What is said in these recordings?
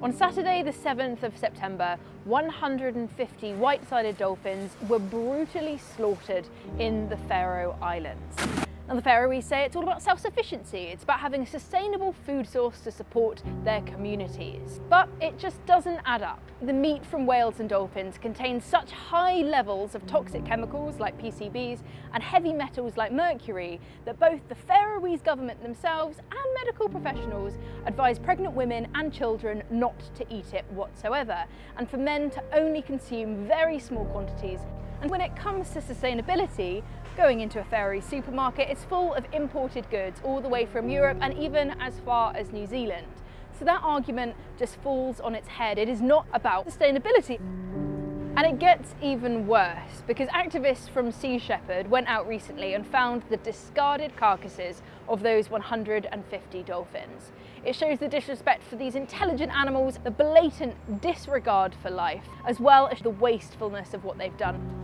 On Saturday, the 7th of September, 150 white-sided dolphins were brutally slaughtered in the Faroe Islands. Now, the Faroese say it's all about self-sufficiency. It's about having a sustainable food source to support their communities. But it just doesn't add up. The meat from whales and dolphins contains such high levels of toxic chemicals like PCBs and heavy metals like mercury that both the Faroese government themselves and medical professionals advise pregnant women and children not to eat it whatsoever, and for men to only consume very small quantities. And when it comes to sustainability, going into a Faroe supermarket is full of imported goods all the way from Europe and even as far as New Zealand. So that argument just falls on its head. It is not about sustainability. And it gets even worse because activists from Sea Shepherd went out recently and found the discarded carcasses of those 150 dolphins. It shows the disrespect for these intelligent animals, the blatant disregard for life, as well as the wastefulness of what they've done.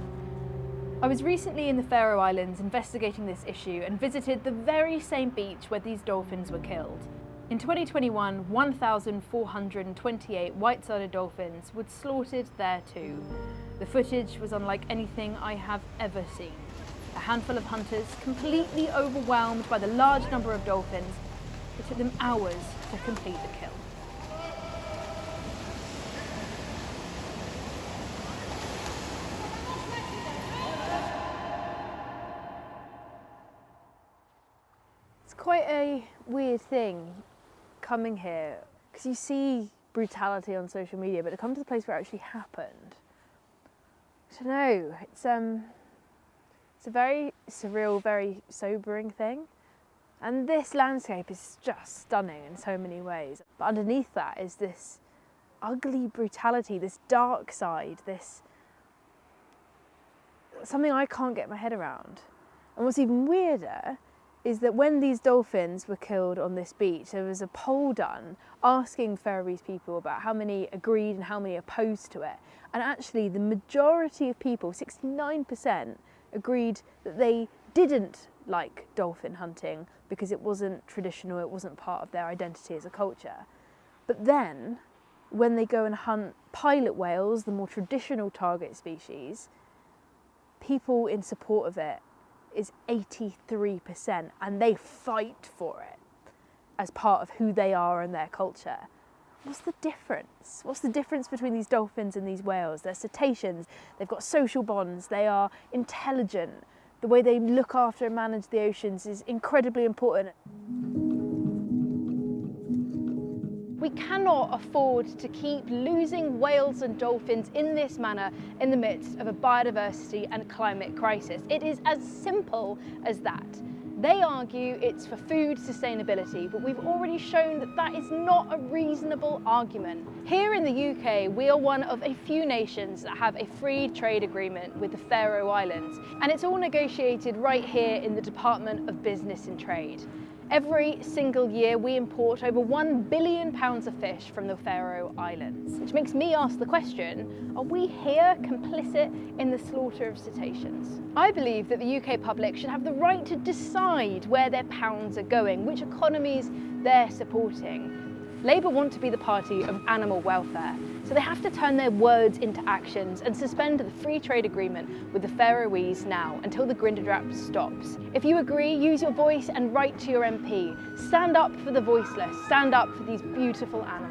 I was recently in the Faroe Islands investigating this issue and visited the very same beach where these dolphins were killed. In 2021, 1,428 white-sided dolphins were slaughtered there too. The footage was unlike anything I have ever seen. A handful of hunters, completely overwhelmed by the large number of dolphins, it took them hours to complete the kill. It's quite a weird thing coming here, because you see brutality on social media, but to come to the place where it actually happened, I don't know, it's a very surreal, very sobering thing. And this landscape is just stunning in so many ways. But underneath that is this ugly brutality, this dark side, this something I can't get my head around. And what's even weirder is that when these dolphins were killed on this beach, there was a poll done asking Faroese people about how many agreed and how many opposed to it. And actually the majority of people, 69%, agreed that they didn't like dolphin hunting because it wasn't traditional, it wasn't part of their identity as a culture. But then, when they go and hunt pilot whales, the more traditional target species, people in support of it is 83%, and they fight for it as part of who they are and their culture. What's the difference? What's the difference between these dolphins and these whales? They're cetaceans, they've got social bonds, they are intelligent. The way they look after and manage the oceans is incredibly important. We cannot afford to keep losing whales and dolphins in this manner in the midst of a biodiversity and climate crisis. It is as simple as that. They argue it's for food sustainability, but we've already shown that that is not a reasonable argument. Here in the UK, we are one of a few nations that have a free trade agreement with the Faroe Islands, and it's all negotiated right here in the Department of Business and Trade. Every single year we import over £1 billion of fish from the Faroe Islands, which makes me ask the question, are we here complicit in the slaughter of cetaceans? I believe that the UK public should have the right to decide where their pounds are going, which economies they're supporting. Labour want to be the party of animal welfare, so they have to turn their words into actions and suspend the free trade agreement with the Faroese now until the Grindadráp stops. If you agree, use your voice and write to your MP. Stand up for the voiceless, stand up for these beautiful animals.